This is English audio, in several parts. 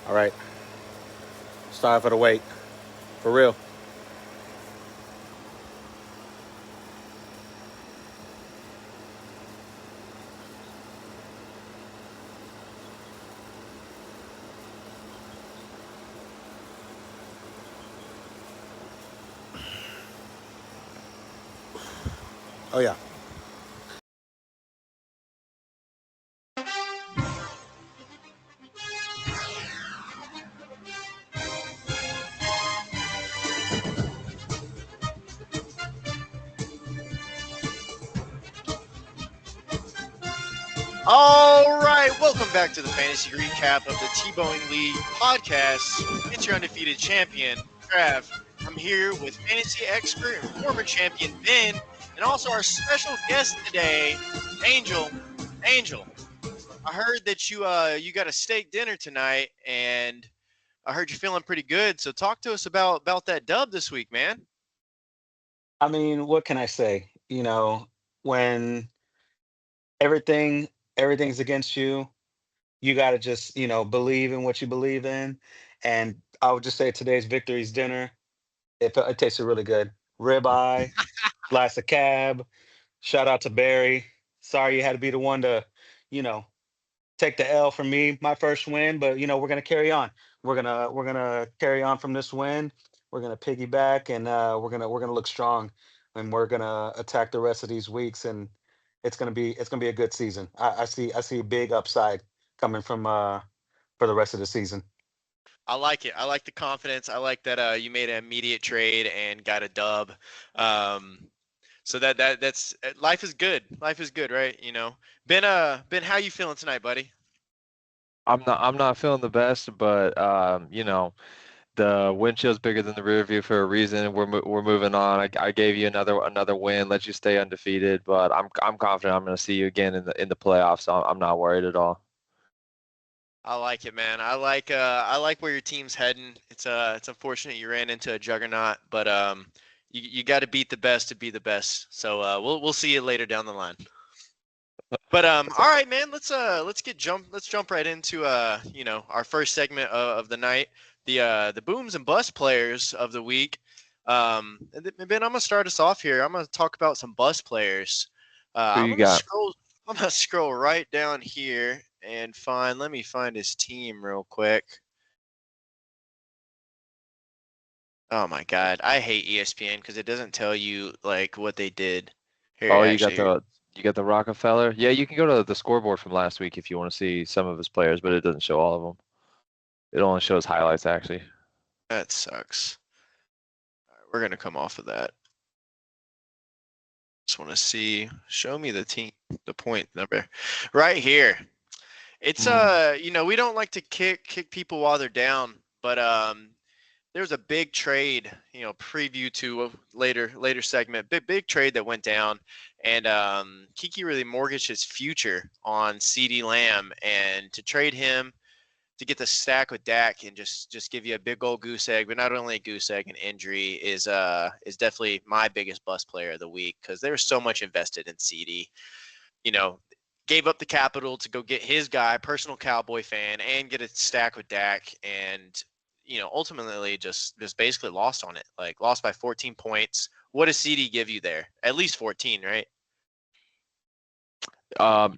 All right. Sorry for the wait. For real. Oh, yeah. All right, welcome back to the Fantasy Recap of the Tebowing League podcast. It's your undefeated champion, Trav. I'm here with fantasy expert and former champion Ben, and also our special guest today, Angel. Angel, I heard that you got a steak dinner tonight, and I heard you're feeling pretty good. So talk to us about that dub this week, man. I mean, what can I say? When everything everything's against you, you got to just, believe in what you believe in. And I would just say today's victory's dinner. It tasted really good. Ribeye, glass of cab. Shout out to Barry. Sorry you had to be the one to, you know, take the L from me, my first win, but we're gonna carry on. We're gonna carry on from this win. We're gonna piggyback, and we're gonna look strong, and we're gonna attack the rest of these weeks, and it's gonna be a good season. I see big upside coming from for the rest of the season. I like it. I like the confidence. I like that you made an immediate trade and got a dub. Um, so that's life is good. Life is good, right? Ben, how you feeling tonight, buddy? I'm not feeling the best, but the windshield's bigger than the rear view for a reason. We're moving on. I gave you another win, let you stay undefeated, but I'm confident I'm going to see you again in the playoffs. So I'm not worried at all. I like it, man. I like where your team's heading. It's unfortunate you ran into a juggernaut, but you got to beat the best to be the best. So we'll see you later down the line. But all right, man. Let's jump right into our first segment of the night, the booms and bust players of the week. Ben, I'm gonna start us off here. I'm gonna talk about some bust players. Who I'm you gonna got? scroll. I'm gonna scroll right down here and find. Let me find his team real quick. Oh my God, I hate ESPN because it doesn't tell you like what they did. Here, Oh, actually, you got the Rockefeller. Yeah, you can go to the scoreboard from last week if you want to see some of his players, but it doesn't show all of them. It only shows highlights actually. that sucks. All right, we're gonna come off of that. Just want to see. Show me the team, the point number, right here. It's Mm. we don't like to kick people while they're down, but there was a big trade, preview to a later segment, big trade that went down, and Kiki really mortgaged his future on CD Lamb, and to trade him to get the stack with Dak and just give you a big old goose egg, but not only a goose egg, an injury is definitely my biggest bust player of the week because there was so much invested in CD. You know, gave up the capital to go get his guy, personal Cowboy fan, and get a stack with Dak, and ultimately just basically lost on it. Like lost by 14 points. What does CD give you there? At least 14, right?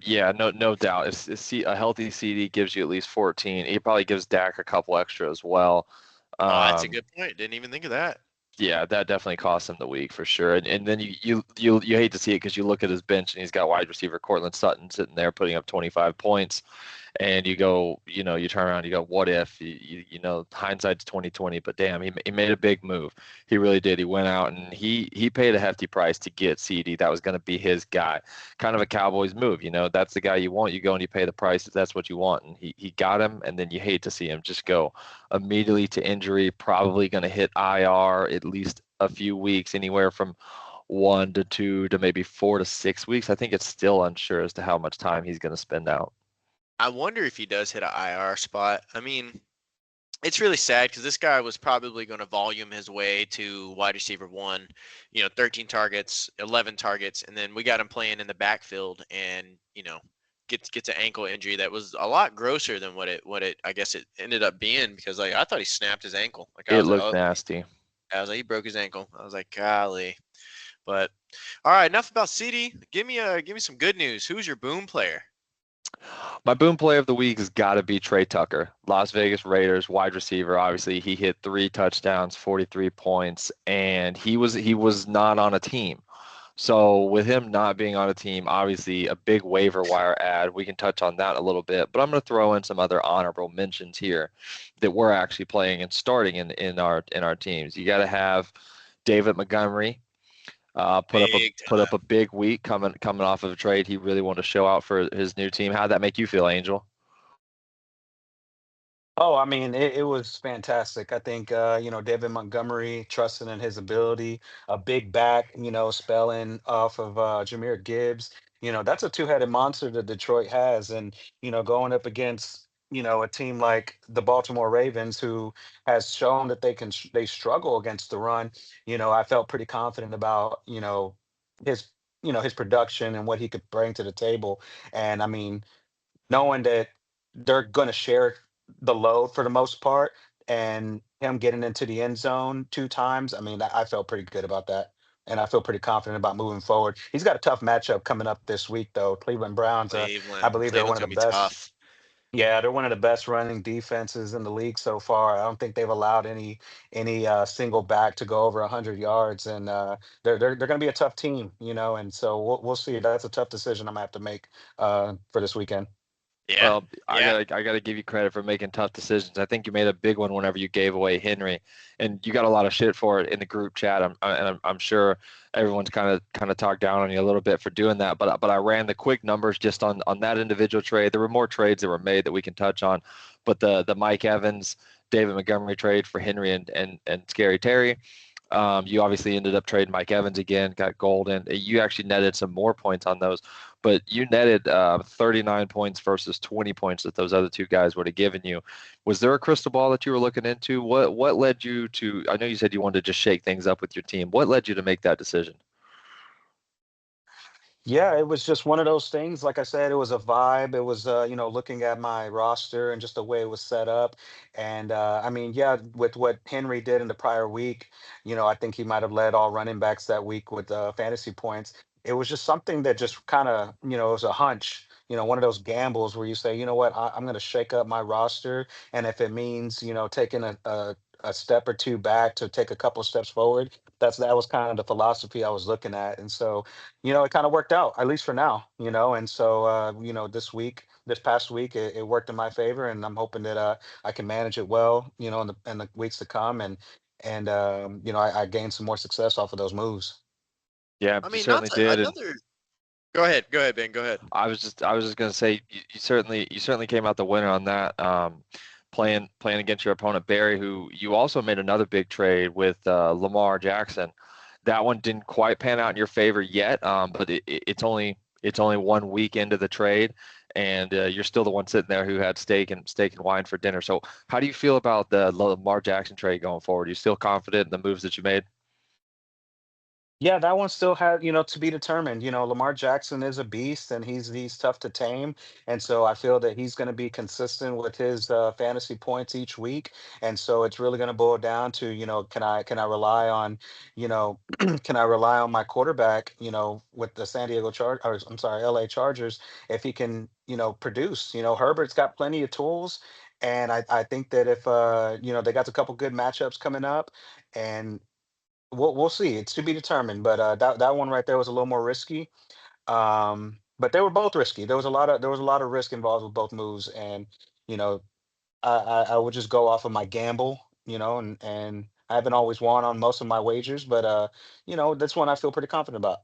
Yeah, no doubt. A healthy CD gives you at least 14. He probably gives Dak a couple extra as well. Oh, that's a Um, good point. Didn't even think of that. yeah, that definitely cost him the week for sure. And then you hate to see it because you look at his bench and he's got wide receiver Cortland Sutton sitting there putting up 25 points. And you go, you turn around, you go, what if? Hindsight's 2020, but damn, he made a big move. He really did. He went out and he paid a hefty price to get CD. That was going to be his guy. Kind of a Cowboys move, That's the guy you want. You go and you pay the price if that's what you want. And he got him, and then you hate to see him just go immediately to injury. Probably going to hit IR at least a few weeks, anywhere from 1 to 2 to maybe 4 to 6 weeks. I think it's still unsure as to how much time he's going to spend out. I wonder if he does hit an IR spot. I mean, it's really sad because this guy was probably going to volume his way to wide receiver one, 13 targets, 11 targets, and then we got him playing in the backfield, and gets an ankle injury that was a lot grosser than what it I guess it ended up being, because like I thought he snapped his ankle. Like I It was like, looked oh, nasty. I was like, he broke his ankle. I was like, golly. But all right, enough about CD. Give me some good news. Who's your boom player? My boom player of the week has got to be Trey Tucker, Las Vegas Raiders wide receiver. Obviously, he hit 3 touchdowns, 43 points, and he was not on a team. So with him not being on a team, obviously a big waiver wire ad. We can touch on that a little bit, but I'm going to throw in some other honorable mentions here that we're actually playing and starting in our teams. You got to have David Montgomery. Big Put up time. a big week coming off of a trade. He really wanted to show out for his new team. How'd that make you feel, Angel? Oh, I mean, it was fantastic. I think, David Montgomery, trusting in his ability, a big back, spelling off of Jameer Gibbs. That's a two-headed monster that Detroit has. And, going up against, a team like the Baltimore Ravens, who has shown that they struggle against the run. I felt pretty confident about, his, his production and what he could bring to the table. And I mean, knowing that they're going to share the load for the most part, and him getting into the end zone 2 times, I mean, I felt pretty good about that. And I feel pretty confident about moving forward. He's got a tough matchup coming up this week, though. Cleveland Browns, I believe they're one Cleveland's of the gonna be best. tough. Yeah, they're one of the best running defenses in the league so far. I don't think they've allowed any single back to go over 100 yards, and they're going to be a tough team, And so we'll see. That's a tough decision I'm gonna have to make for this weekend. Yeah, Well, I yeah. gotta I gotta give you credit for making tough decisions. I think you made a big one whenever you gave away Henry, and you got a lot of shit for it in the group chat. I'm sure everyone's kind of talked down on you a little bit for doing that. But I ran the quick numbers just on that individual trade. There were more trades that were made that we can touch on, but the Mike Evans, David Montgomery trade for Henry and Scary Terry. You obviously ended up trading Mike Evans again, got Golden. You actually netted some more points on those, but you netted 39 points versus 20 points that those other two guys would have given you. Was there a crystal ball that you were looking into? What led you to? I know you said you wanted to just shake things up with your team. What led you to make that decision? Yeah, it was just one of those things. Like I said, it was a vibe. It was, looking at my roster and just the way it was set up. And I mean, yeah, with what Henry did in the prior week, I think he might have led all running backs that week with fantasy points. It was just something that just kind of, it was a hunch, one of those gambles where you say, you know what, I'm going to shake up my roster. And if it means, taking a step or two back to take a couple steps forward, that was kind of the philosophy I was looking at. And so, it kind of worked out, at least for now, and so, this past week, it worked in my favor, and I'm hoping that I can manage it well, in the weeks to come, and I gained some more success off of those moves. Yeah, I you mean, not certainly to did, and another. Go ahead, Ben. Go ahead. I was just gonna say you certainly came out the winner on that. Playing against your opponent Barry, who you also made another big trade with Lamar Jackson. That one didn't quite pan out in your favor yet, but it's only 1 week into the trade, and you're still the one sitting there who had steak and wine for dinner. So how do you feel about the Lamar Jackson trade going forward? You still confident in the moves that you made? Yeah, that one still had, to be determined. Lamar Jackson is a beast, and he's tough to tame. And so I feel that he's going to be consistent with his fantasy points each week. And so it's really going to boil down to, can I rely on, can I rely on my quarterback, with the San Diego or I'm sorry, LA Chargers, if he can, produce. Herbert's got plenty of tools. And I think that if they got a couple good matchups coming up, and we'll see. It's to be determined, but that one right there was a little more risky. But they were both risky. There was a lot of risk involved with both moves, and you know, I would just go off of my gamble, and I haven't always won on most of my wagers, but that's one I feel pretty confident about.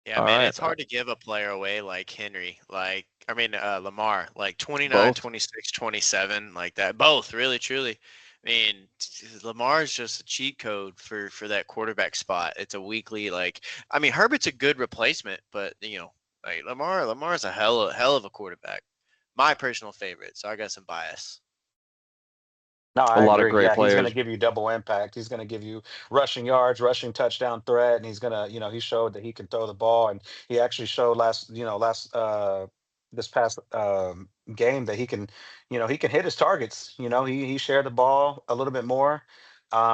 Yeah, All man, right, it's hard to give a player away like Henry, Lamar, like 29, both. 26, 27, like that. Both, really, truly. I mean, Lamar's just a cheat code for that quarterback spot. It's a weekly, I mean, Herbert's a good replacement, but like Lamar's a hell of a quarterback. My personal favorite, so I got some bias. No, A I lot of agree. great Yeah, he's going to players. give you double impact. He's going to give you rushing yards, rushing touchdown threat, and he's going to, he showed that he can throw the ball, and he actually showed last game that he can, he can hit his targets. He shared the ball a little bit more.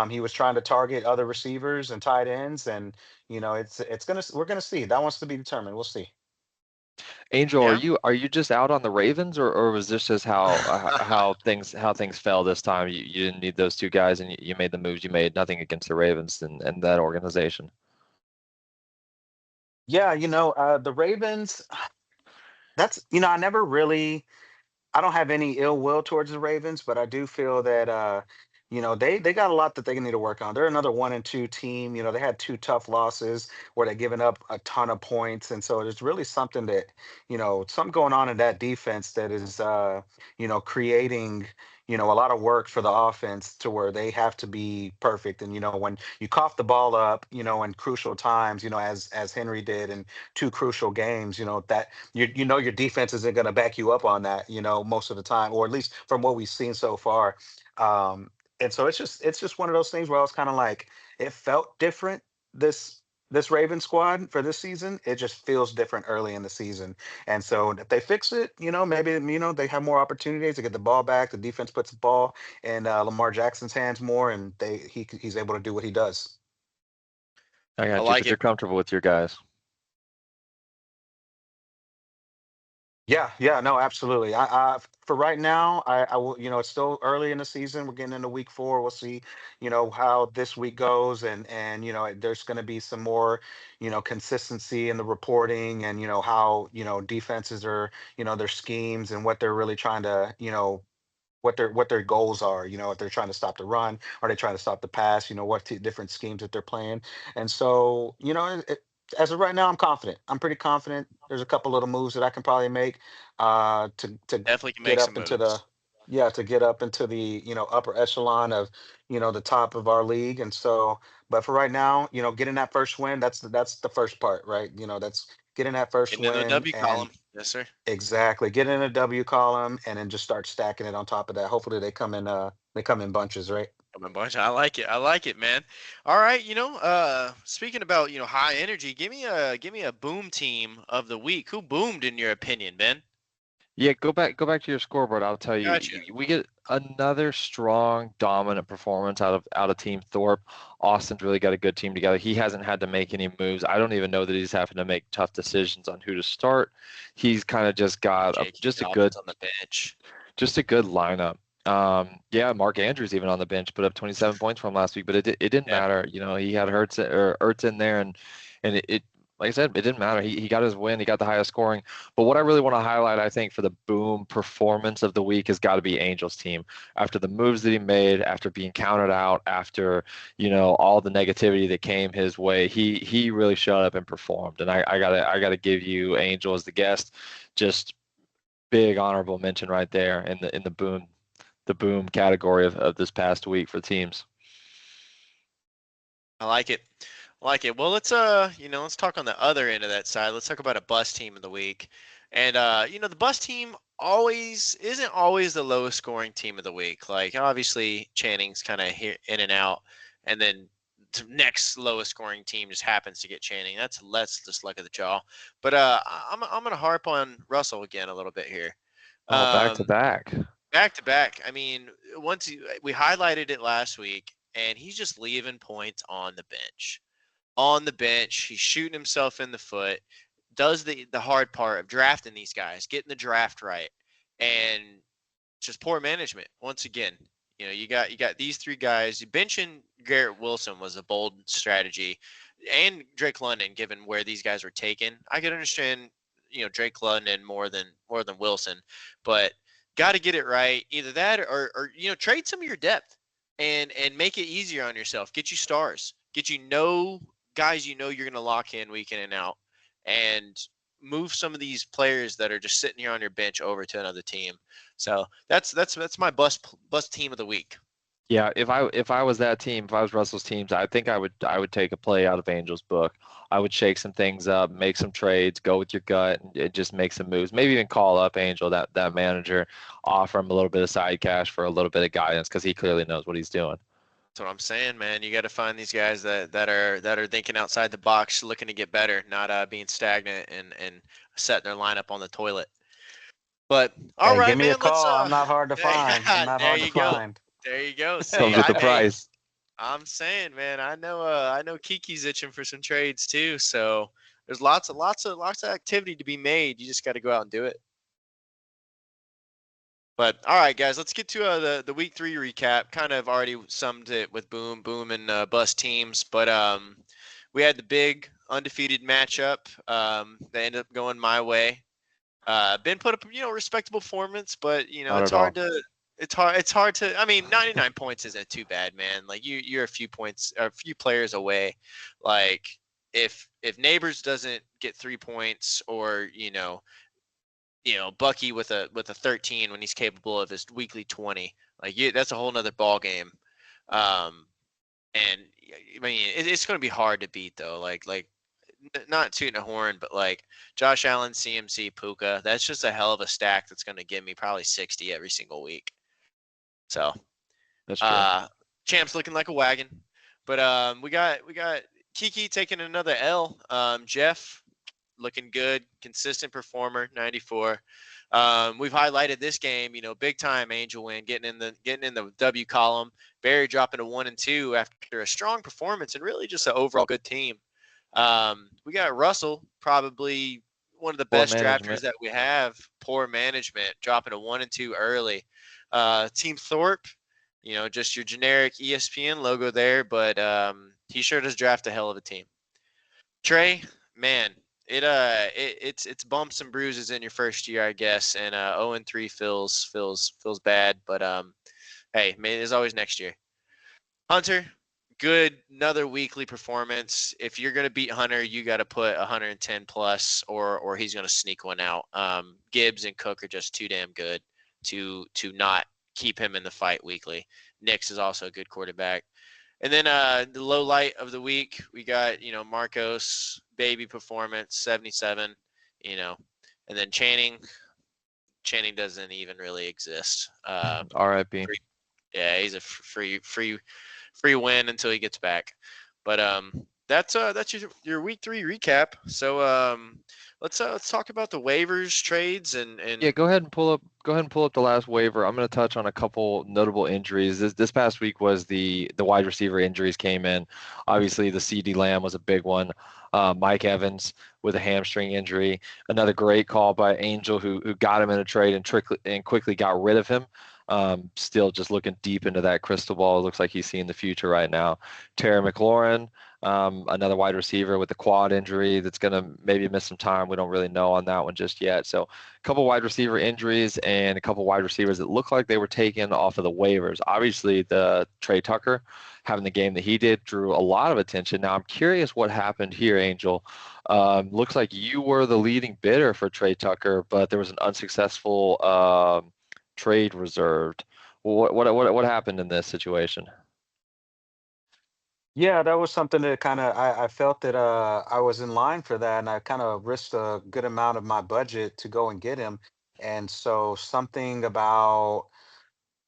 He was trying to target other receivers and tight ends, and we're gonna see. That wants to be determined. We'll see. Angel, Yeah. are you just out on the Ravens, or was this just how things fell this time? You didn't need those two guys, and you made the moves you made. Nothing against the Ravens and that organization. Yeah, the Ravens. I never really. I don't have any ill will towards the Ravens, but I do feel that they got a lot that they need to work on. They're another 1-2 team. They had two tough losses where they're giving up a ton of points, and so there's really something going on in that defense that is creating a lot of work for the offense to where they have to be perfect. And when you cough the ball up, in crucial times, as Henry did in two crucial games, that your defense isn't going to back you up on that, most of the time, or at least from what we've seen so far. And so it's just one of those things where I was kind of like, it felt different this this Raven squad for this season. It just feels different early in the season. And so if they fix it, maybe they have more opportunities to get the ball back. The defense puts the ball in Lamar Jackson's hands more, and he's able to do what he does. I I got you, like but you're it. comfortable with your guys. Yeah, yeah, no, absolutely. For right now, I will, it's still early in the season. We're getting into week 4. We'll see, how this week goes, and there's going to be some more, consistency in the reporting, and how defenses are, their schemes and what they're really trying to, what their goals are. If they're trying to stop the run, are they trying to stop the pass? What different schemes that they're playing. And so, as of right now, I'm confident. I'm pretty confident. There's a couple little moves that I can probably make to Definitely can get make some up into the moves. yeah, to get up into the upper echelon of the top of our league. And so, but for right now, getting that first win, that's the first part, right? That's getting that first Getting in the win. W And column. Yes, sir. exactly, get in a W column and then just start stacking it on top of that. Hopefully they come in bunches, right? I'm a bunch. I like it. I like it, man. All right, speaking about, high energy, give me a boom team of the week. Who boomed in your opinion, Ben? Yeah, go back to your scoreboard. I'll tell you, Gotcha. we get another strong, dominant performance out of Team Thorpe. Austin's really got a good team together. He hasn't had to make any moves. I don't even know that he's having to make tough decisions on who to start. He's kind of just got a J.K. just a good Dobbins on the bench. just a good lineup. Yeah, Mark Andrews even on the bench put up 27 points from last week, but it didn't Yeah. matter. He had Ertz in there, and it like I said, it didn't matter. He got his win. He got the highest scoring. But what I really want to highlight, I think, for the boom performance of the week has got to be Angel's team. After the moves that he made, after being counted out, after all the negativity that came his way, he really showed up and performed. And I gotta give you Angel as the guest. Just big honorable mention right there in the boom category of this past week for teams. I like it. I like it. Well, let's talk on the other end of that side. Let's talk about a bus team of the week. And the bus team always isn't always the lowest scoring team of the week. Like obviously Channing's kind of here in and out, and then the next lowest scoring team just happens to get Channing. That's just luck of the draw. But I'm gonna harp on Russell again a little bit here. Oh, back to Um, back. Back to back. I mean, we highlighted it last week, and he's just leaving points on the bench. On the bench, he's shooting himself in the foot. Does the hard part of drafting these guys, getting the draft right, and just poor management once again. You got these three guys. Benching Garrett Wilson was a bold strategy, and Drake London, given where these guys were taken. I could understand, Drake London more than Wilson, but got to get it right. Either that or trade some of your depth and make it easier on yourself. Get you stars. Get guys you're gonna lock in week in and out, and move some of these players that are just sitting here on your bench over to another team. So that's my bus team of the week. Yeah, if I was that team, if I was Russell's teams, I think I would take a play out of Angel's book. I would shake some things up, make some trades, go with your gut, and just make some moves. Maybe even call up Angel, that manager, offer him a little bit of side cash for a little bit of guidance because he clearly knows what he's doing. That's what I'm saying, man. You got to find these guys that are thinking outside the box, looking to get better, not being stagnant and setting their lineup on the toilet. But all Hey, give right, me a man. Let's call. I'm not hard to find. I'm not there hard to you go. find. There you go. See, Comes with the price. I'm saying, man, I know Kiki's itching for some trades too. So there's lots of activity to be made. You just got to go out and do it. But all right, guys, let's get to the week 3 recap. Kind of already summed it with boom and bust teams, but we had the big undefeated matchup that ended up going my way. Ben put up respectable performance, but Not it's at all. hard to it's hard to. I mean, 99 points isn't too bad, man. Like you're a few points, or a few players away. Like if Neighbors doesn't get 3 points, or Bucky with a 13 when he's capable of his weekly 20. Like that's a whole nother ball game. Um, and I mean, it's going to be hard to beat though. Like not tooting a horn, but like Josh Allen, CMC, Puka. That's just a hell of a stack. That's going to give me probably 60 every single week. So, That's true. uh, Champ's looking like a wagon, but we got Kiki taking another L. Jeff looking good, consistent performer, 94. We've highlighted this game, big time Angel win, getting in the W column. Barry dropping to 1-2 after a strong performance and really just an overall good team. We got Russell, probably one of the Poor best drafters management. that we have. Poor management, dropping to 1-2 early. Team Thorpe, just your generic ESPN logo there, but he sure does draft a hell of a team. Trey, man, it's bumps and bruises in your first year, I guess, and 0-3 feels bad, but hey, man, there's always next year. Hunter, good, another weekly performance. If you're gonna beat Hunter, you got to put 110 plus, or he's gonna sneak one out. Gibbs and Cook are just too damn good to not keep him in the fight weekly. Nix is also a good quarterback. And then the low light of the week, we got Marcos baby performance 77, you know, and then Channing. Channing doesn't even really exist. R.I.P. Free, yeah, he's a free win until he gets back. But that's your week 3 recap. So let's talk about the waivers, trades, Yeah, and go ahead and pull up. Go ahead and pull up the last waiver. I'm going to touch on a couple notable injuries. This past week was the wide receiver injuries came in. Obviously, the CD Lamb was a big one. Mike Evans with a hamstring injury. Another great call by Angel, who got him in a trade and quickly got rid of him. Still just looking deep into that crystal ball. It looks like he's seeing the future right now. Terry McLaurin, another wide receiver with a quad injury that's going to maybe miss some time. We don't really know on that one just yet. So a couple wide receiver injuries and a couple wide receivers that look like they were taken off of the waivers. Obviously, the Trey Tucker having the game that he did drew a lot of attention. Now, I'm curious what happened here, Angel. Looks like you were the leading bidder for Trey Tucker, but there was an unsuccessful trade reserved. What happened in this situation? Yeah, that was something that kind of I felt that I was in line for that, and I kind of risked a good amount of my budget to go and get him. And so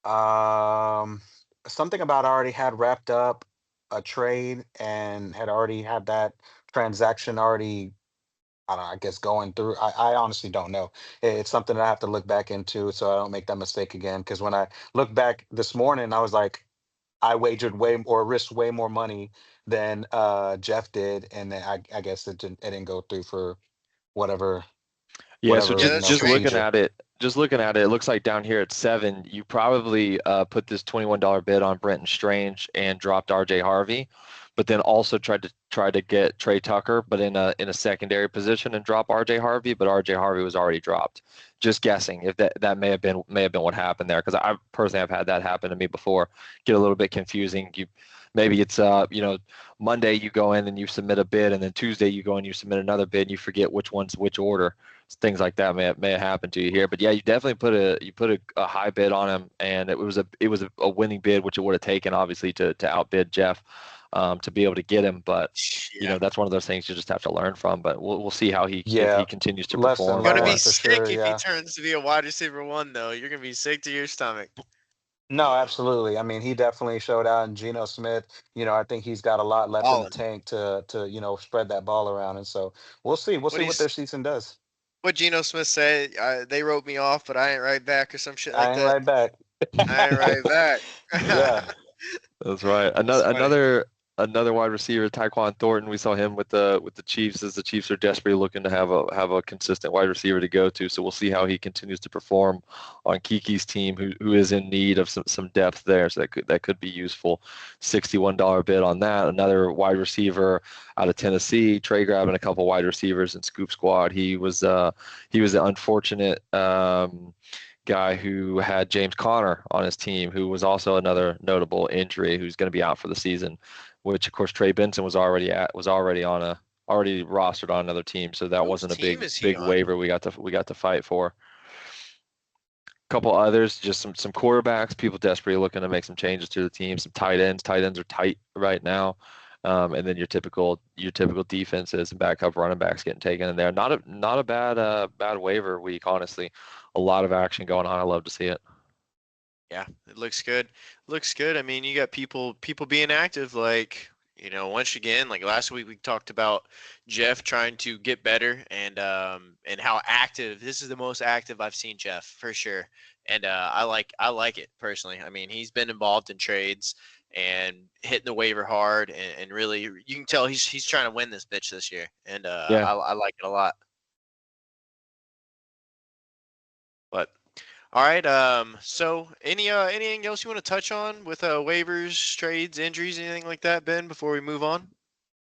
um something about I already had wrapped up a trade and had already had that transaction already, I don't know, I guess going through. I honestly don't know. It's something that I have to look back into so I don't make that mistake again. Because when I look back this morning, I was like, I wagered way or risked way more money than Jeff did, and then I guess it didn't go through for whatever Yeah, so yeah, just that's just strange. looking procedure. at it, it looks like down here at 7, you probably put this $21 bid on Brenton Strange and dropped RJ Harvey, but then also tried to get Trey Tucker, but in a secondary position and drop RJ Harvey, but RJ Harvey was already dropped. Just guessing if that may have been what happened there, because I personally have had that happen to me before. Get a little bit confusing. Maybe it's Monday you go in and you submit a bid, and then Tuesday you go and you submit another bid, and you forget which one's which order. Things like that may have happened to you here. But yeah, you definitely put a high bid on him, and it was a winning bid, which it would have taken obviously to outbid Jeff, to be able to get him. But Yeah, that's one of those things you just have to learn from. But we'll see how he if Yeah, he continues to lesson perform. gonna be learned But for sick sure. if he Yeah. turns to be a wide receiver one though. You're gonna be sick to your stomach. No, absolutely. I mean, he definitely showed out. And Geno Smith, I think he's got a lot left in the Ballin'. tank to spread that ball around. And so we'll see. We'll What see what he's their season does. What Geno Smith say? They wrote me off, but I ain't right back or some shit I like ain't that. right back. I ain't right back. Yeah. That's right. That's funny. Another wide receiver, Tyquan Thornton. We saw him with the Chiefs as the Chiefs are desperately looking to have a consistent wide receiver to go to. So we'll see how he continues to perform on Kiki's team, who is in need of some depth there. So that could be useful. $61 bid on that. Another wide receiver out of Tennessee. Trey grabbing a couple wide receivers in Scoop Squad. He was an unfortunate. Guy who had James Conner on his team, who was also another notable injury, who's going to be out for the season. Which of course Trey Benson was already rostered on another team, so that Whose wasn't a team is he big on? waiver we got to fight for. A couple others, just some quarterbacks, people desperately looking to make some changes to the team. Some tight ends. Tight ends are tight right now. And then your typical defenses and backup running backs getting taken in there. Not a bad waiver week, honestly. A lot of action going on. I love to see it. Yeah, it looks good. Looks good. I mean, you got people being active. Like, once again, like last week we talked about Jeff trying to get better and how active. This is the most active I've seen Jeff for sure. And I like it personally. I mean, he's been involved in trades and hitting the waiver hard and really you can tell he's trying to win this bitch this year. And Yeah. I like it a lot. But all right. So anything else you want to touch on with waivers, trades, injuries, anything like that, Ben, before we move on?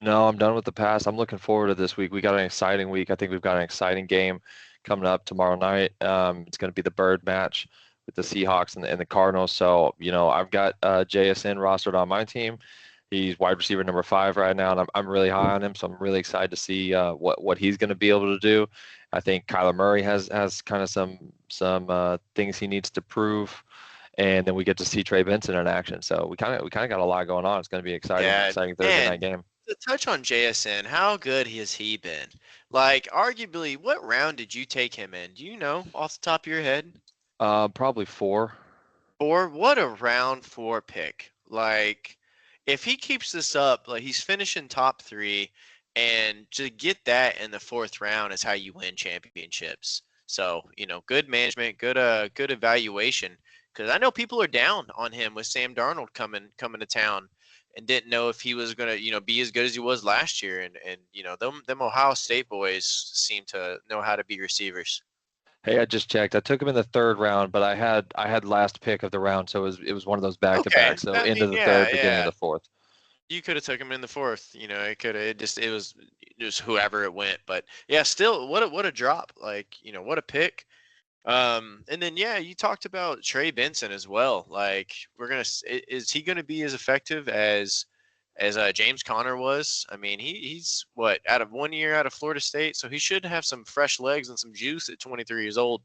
No, I'm done with the past. I'm looking forward to this week. We got an exciting week. I think we've got an exciting game coming up tomorrow night. It's going to be the Bird match with the Seahawks and the Cardinals. So, I've got JSN rostered on my team. He's wide receiver number 5 right now, and I'm really high on him. So I'm really excited to see what he's going to be able to do. I think Kyler Murray has kind of some things he needs to prove, and then we get to see Trey Benson in action. So we kind of got a lot going on. It's going to be Yeah, exciting Thursday night and game. to touch on JSN, how good has he been? Like, arguably, what round did you take him in? Do you know off the top of your head? Probably 4. Or what a round 4 pick. Like, if he keeps this up, like he's finishing top 3, and to get that in the 4th round is how you win championships. So, good management, good evaluation. Because I know people are down on him with Sam Darnold coming to town, and didn't know if he was gonna, be as good as he was last year. And them Ohio State boys seem to know how to be receivers. Hey, I just checked. I took him in the 3rd round, but I had last pick of the round, so it was one of those back to Okay, back. So I end mean, of the yeah, 3rd, beginning of yeah. the 4th. You could have took him in the 4th. It was just whoever it went. But yeah, still, what a drop. Like, what a pick. And then yeah, you talked about Trey Benson as well. Like, is he gonna be as effective as James Conner was? I mean, he's what, out of 1 year out of Florida State, so he should have some fresh legs and some juice at 23 years old.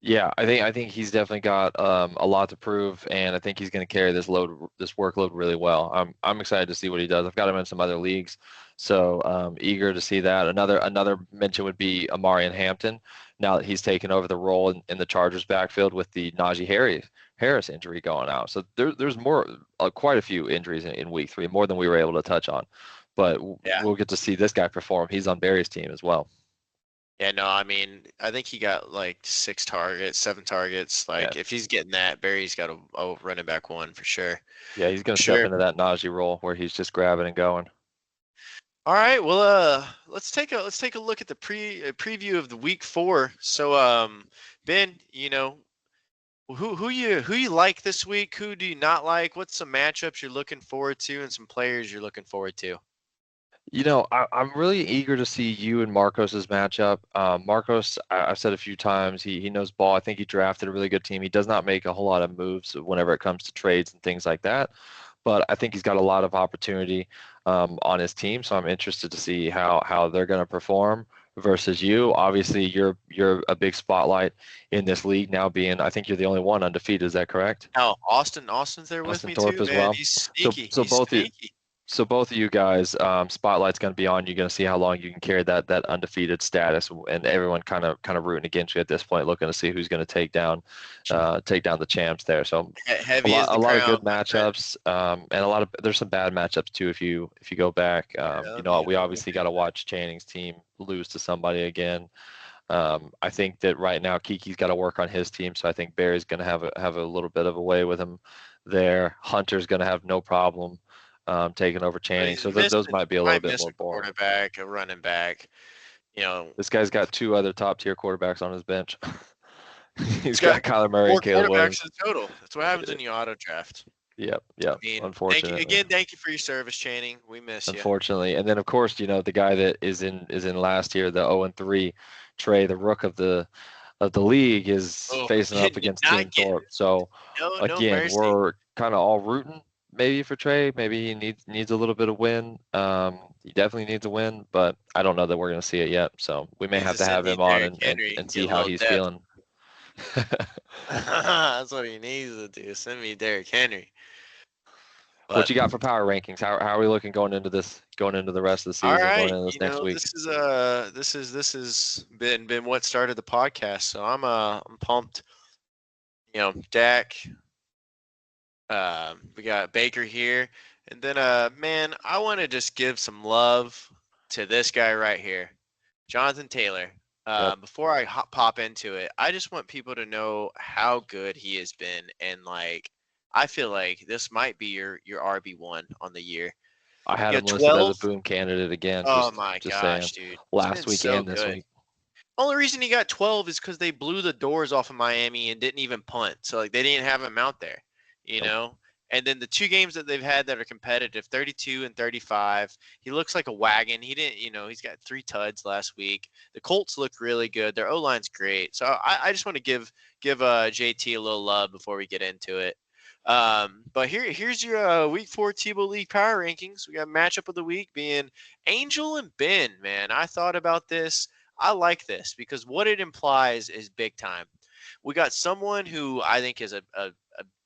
Yeah, I think he's definitely got a lot to prove, and I think he's going to carry this workload really well. I'm excited to see what he does. I've got him in some other leagues, so eager to see that. Another mention would be Amari Hampton. Now that he's taken over the role in the Chargers backfield with the Harris injury going out, so there's more quite a few injuries in week 3, more than we were able to touch on. But Yeah. we'll get to see this guy perform. He's on Barry's team as well. Yeah, no, I mean, I think he got like 6 targets, 7 targets. Yeah, Like, if he's getting that, Barry's got a running back one for sure. yeah, he's going to step Sure. into that Najee role where he's just grabbing and going. All right. Well, let's take a look at the preview of the week 4. So, Ben, who you like this week? Who do you not like? What's some matchups you're looking forward to, and some players you're looking forward to? I'm really eager to see you and Marcos's matchup. Marcos, I've said a few times, he knows ball. I think he drafted a really good team. He does not make a whole lot of moves whenever it comes to trades and things like that, but I think he's got a lot of opportunity on his team. So I'm interested to see how they're going to perform versus you. Obviously, you're a big spotlight in this league now. Being, I think you're the only one undefeated. Is that correct? Oh, Austin's there with Austin me Thorpe too, as man. well. He's So sneaky. so He's both you sneaky. So both of you guys, spotlight's going to be on you. Going to see how long you can carry that undefeated status, and everyone kind of rooting against you at this point, looking to see who's going to take down the champs there. So Heavy is a the lot of crown, good my friend. matchups, and there's some bad matchups too. If you go back, Yeah, I mean, we we'll obviously get got to into that. watch Channing's team lose to somebody again. I think that right now Kiki's got to work on his team, so I think Barry's going to have a little bit of a way with him there. Hunter's going to have no problem taking over But Channing, he's so those missing, might be a little might bit miss more a boring. quarterback, a running back. You know, This guy's got two other top tier quarterbacks on his bench. he's He's got got Kyler Murray four and Caleb quarterbacks Williams. in total. That's what happens in the auto draft. Yep, I yep. mean, thank you Unfortunately. again. Thank you for your service, Channing. We miss you. Unfortunately. And then of course, the guy that is in last year, the 0-3, Trey, the rook of the league, is Oh, facing up getting against not Team getting Thorpe. So no again, mercy. we're kind of all rooting maybe for Trey. Maybe he needs a little bit of win. He definitely needs a win, but I don't know that we're gonna see it yet. So we may Needs have to to send have me him on Derrick and Henry. see Get a how little he's depth. feeling. That's what he needs to do. Send me Derrick Henry. What But you got for power rankings? How are we looking going into the rest of the all season, going right, into this next week? this has been what started the podcast. So I'm pumped. Dak. We got Baker here, and then man, I want to just give some love to this guy right here, Jonathan Taylor. Yep. Before I pop into it, I just want people to know how good he has been, and like I feel like this might be your RB1 on the year. I had You him got listed as a 12. boom candidate again. Oh Just my just saying. gosh, dude, he's Last been week so and this good. week. Only reason he got 12 is because they blew the doors off of Miami and didn't even punt. So like they didn't have him out there, you Nope. know. And then the two games that they've had that are competitive, 32 and 35. He looks like a wagon. He didn't, he's got 3 tuds last week. The Colts look really good. Their O line's great. So I just want to give JT a little love before we get into it. But here's your week 4 Tebow League power rankings. We got matchup of the week being Angel and Ben. Man, I thought about this. I like this because what it implies is big time. We got someone who I think is a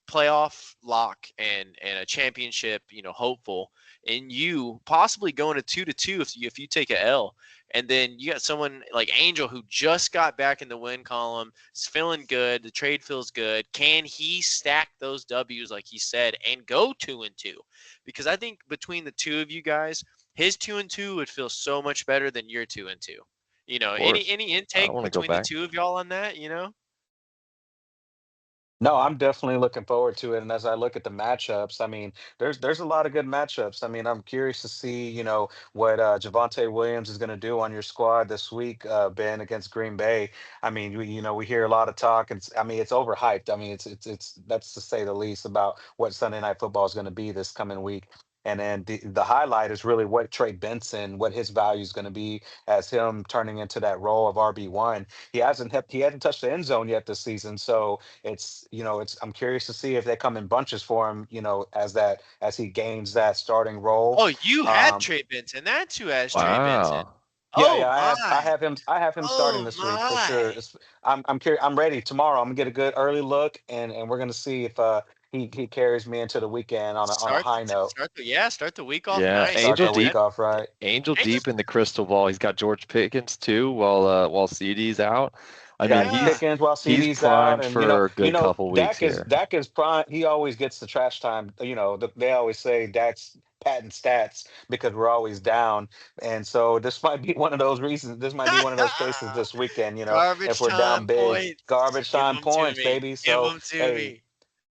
playoff lock and a championship, hopeful, and you possibly going to 2-2 if you take a L. And then you got someone like Angel who just got back in the win column, is feeling good. The trade feels good. Can he stack those W's like he said and go 2-2? Because I think between the two of you guys, his 2-2 would feel so much better than your 2-2. Of Any course. any I don't intake want to go between the back. two of y'all on that? No, I'm definitely looking forward to it. And as I look at the matchups, I mean, there's a lot of good matchups. I mean, I'm curious to see, what Javante Williams is going to do on your squad this week, Ben, against Green Bay. I mean, we hear a lot of talk, and I mean, it's overhyped. I mean, it's that's to say the least about what Sunday Night Football is going to be this coming week. And then the highlight is really what Trey Benson, what his value is going to be as him turning into that role of RB1. He hasn't touched the end zone yet this season, so it's I'm curious to see if they come in bunches for him, as he gains that starting role. Oh, you had Um, Trey Benson. That's who has Trey Benson. Wow. yeah, Oh yeah, I my. have him. I have him starting Oh this week for sure. my. I'm curious. I'm ready tomorrow. I'm gonna get a good early look, and we're gonna see if he carries me into the weekend on a high note. Start the week off Yeah. nice, Start Angel that man. week deep. off right. Angel Angel's deep in the crystal ball. He's got George Pickens too, while CD's out. I mean, Got yeah. Pickens while he's CD's out, primed and for a good couple weeks here. Dak is prime. He always gets the trash time. They always say Dak's patent stats because we're always down, and so this might be one of those reasons. This might be one of those cases this weekend. If Garbage we're down time big, points. garbage Give time them to points, me. baby. Give So them to hey, me.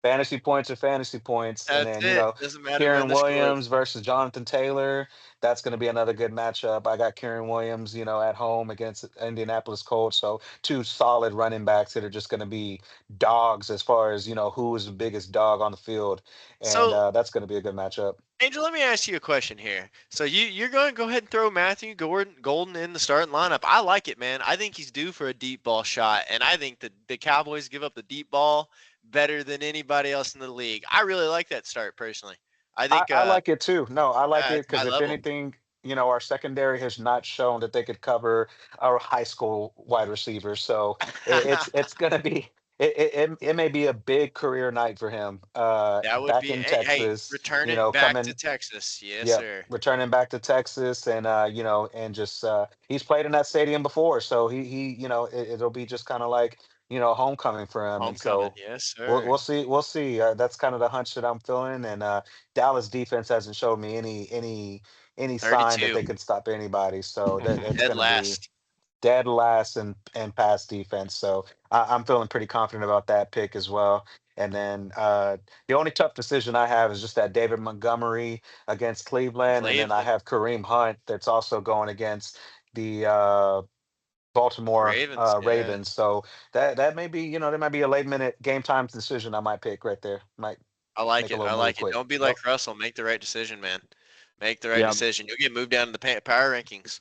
fantasy points are fantasy points, and That's then it. Doesn't matter when Kieran the score is. Williams versus Jonathan Taylor. That's going to be another good matchup. I got Kieran Williams, at home against Indianapolis Colts. So two solid running backs that are just going to be dogs as far as who is the biggest dog on the field, and So that's going to be a good matchup. Angel, let me ask you a question here. So you're going to go ahead and throw Matthew Golden in the starting lineup. I like it, man. I think he's due for a deep ball shot, and I think the Cowboys give up the deep ball better than anybody else in the league. I really like that start personally. I think I like it too. No, I like it it's high because if level. anything, our secondary has not shown that they could cover our high school wide receivers. So it's gonna be it may be a big career night for him. That would Back be in hey, Texas, returning back to coming. Texas. Yes, Yep, sir. returning back to Texas, and and just he's played in that stadium before, so it'll be just kind of like homecoming for him, and Homecoming. so Yes, we'll sir. we'll see we'll see. That's kind of the hunch that I'm feeling, and Dallas defense hasn't showed me any sign that 32. they could stop anybody, so that's Dead going to be last. dead last and pass defense. So I'm feeling pretty confident about that pick as well. And then the only tough decision I have is just that David Montgomery against Cleveland, and then I Cleveland have Kareem Hunt that's also going against the Baltimore Ravens. Yeah, Ravens. So that may be there might be a late minute game time decision I might pick right there. Might I like make a it. little I move like it. quick. Don't be Yep. like Russell. Make the right decision, man. Make the right Yeah, decision. You'll get moved down to the power rankings.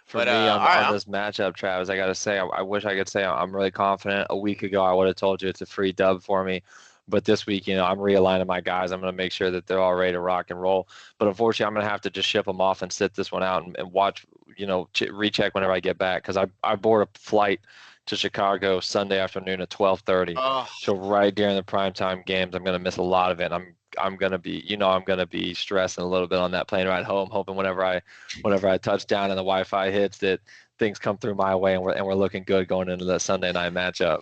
for But me all on right, this matchup, Travis, I gotta say, I wish I could say I'm really confident. A week ago, I would have told you it's a free dub for me, but this week, I'm realigning my guys. I'm gonna make sure that they're all ready to rock and roll. But unfortunately, I'm gonna have to just ship them off and sit this one out and watch, recheck whenever I get back because I board a flight to Chicago Sunday afternoon at 12:30. oh So right during the primetime games, I'm gonna miss a lot of it. I'm gonna be, I'm gonna be stressing a little bit on that plane ride home, hoping whenever I touch down and the Wi-Fi hits that things come through my way and we're looking good going into that Sunday night matchup.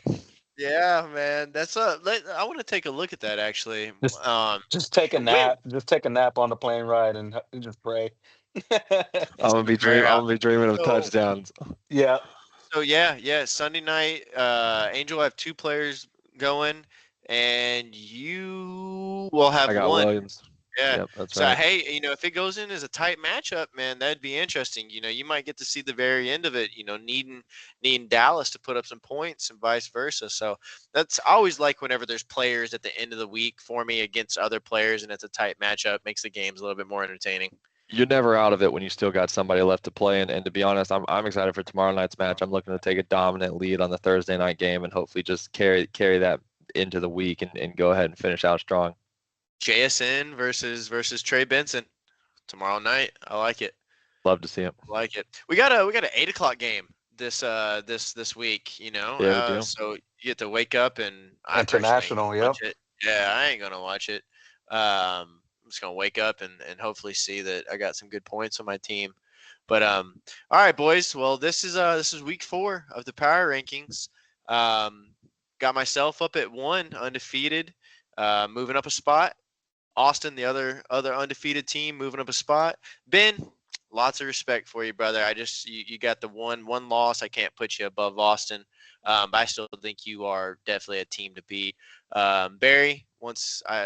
yeah, man. That's I want to take a look at that actually. Just Um, just take a wait, nap. Just take a nap on the plane ride and just pray. I'm gonna be prayer I'm out. gonna be dreaming of So touchdowns. Yeah. yeah. Sunday night, Angel will have two players going, and you will I have got one. Williams. Yeah. Yep, that's So right. hey, if it goes in as a tight matchup, man, that'd be interesting. You might get to see the very end of it. Needing Dallas to put up some points and vice versa. So that's I always like whenever there's players at the end of the week for me against other players, and it's a tight matchup. Makes the games a little bit more entertaining. You're never out of it when you still got somebody left to play. And to be honest, I'm excited for tomorrow night's match. I'm looking to take a dominant lead on the Thursday night game and hopefully just carry that into the week and go ahead and finish out strong. JSN versus Trey Benson tomorrow night. I like it. Love to see him. I like it. We got an 8 o'clock game this week. Yeah, we do. So you get to wake up, and I personally ain't International. gonna Yep. watch it. Yeah, I ain't gonna watch it. I'm just gonna wake up and hopefully see that I got some good points on my team. But all right, boys. Well, this is week 4 of the power rankings. Um, got myself up at 1 undefeated, moving up a spot. Austin, the other undefeated team, moving up a spot. Ben, lots of respect for you, brother. You got the one loss. I can't put you above Austin, but I still think you are definitely a team to beat. Barry,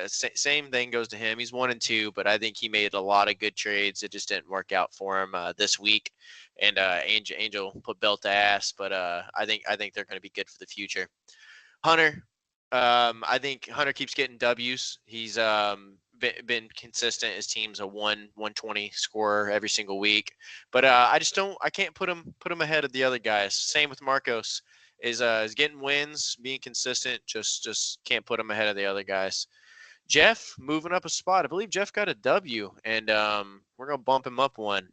same thing goes to him. He's 1-2, but I think he made a lot of good trades. It just didn't work out for him this week. And Angel put belt to ass, but I think they're going to be good for the future. Hunter, I think Hunter keeps getting W's. He's been consistent. His team's a 120 scorer every single week, but I can't put him ahead of the other guys. Same with Marcos, is getting wins, being consistent. Just can't put him ahead of the other guys. Jeff moving up a spot. I believe Jeff got a W, and we're gonna bump him up one.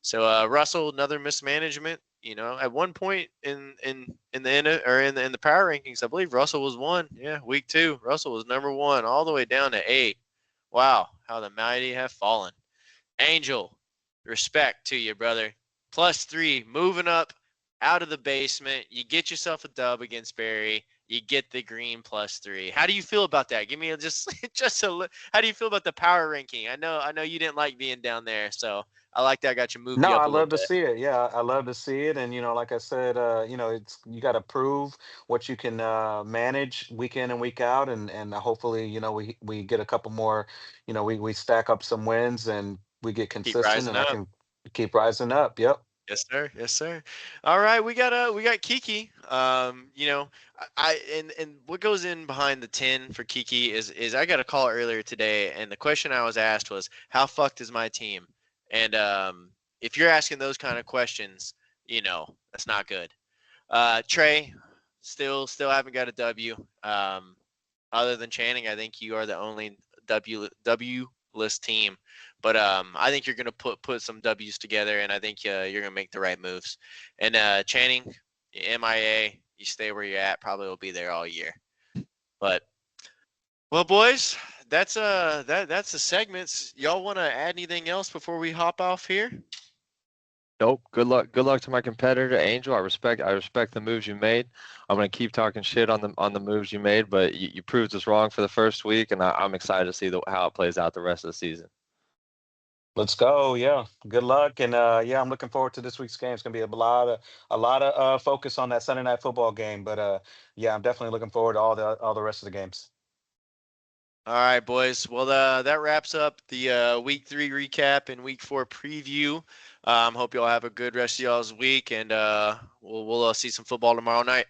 So Russell, another mismanagement. At one point in the power rankings, I believe Russell was 1. Yeah, week 2, Russell was number 1, all the way down to 8. Wow, how the mighty have fallen. Angel, respect to you, brother. +3, moving up out of the basement. You get yourself a dub against Barry. You get the green +3. How do you feel about that? Give me just a. How do you feel about the power ranking? I know you didn't like being down there, so I like that. I got you moved No, you I up a little love to bit. see it. Yeah, I love to see it. And like I said, it's you got to prove what you can manage week in and week out, and hopefully, we get a couple more. We stack up some wins and we get Keep consistent, rising and I up. can keep rising up. Yep. Yes, sir. Yes, sir. All right, we got Kiki. And what goes in behind the 10 for Kiki is I got a call earlier today, and the question I was asked was, how fucked is my team? And if you're asking those kind of questions, that's not good. Trey, still haven't got a W. Other than Channing, I think you are the only W list team. But I think you're gonna put some W's together, and I think you're gonna make the right moves. And Channing, MIA, you stay where you're at. Probably will be there all year. But well, boys, that's the segments. Y'all want to add anything else before we hop off here? Nope. Good luck. Good luck to my competitor, Angel. I respect the moves you made. I'm gonna keep talking shit on the moves you made, but you proved us wrong for the first week, and I'm excited to see how it plays out the rest of the season. Let's go. Yeah. Good luck. And yeah, I'm looking forward to this week's game. It's gonna be a lot of focus on that Sunday night football game. But yeah, I'm definitely looking forward to all the rest of the games. All right, boys. Well, that wraps up the week 3 recap and week 4 preview. Hope you all have a good rest of y'all's week, and we'll see some football tomorrow night.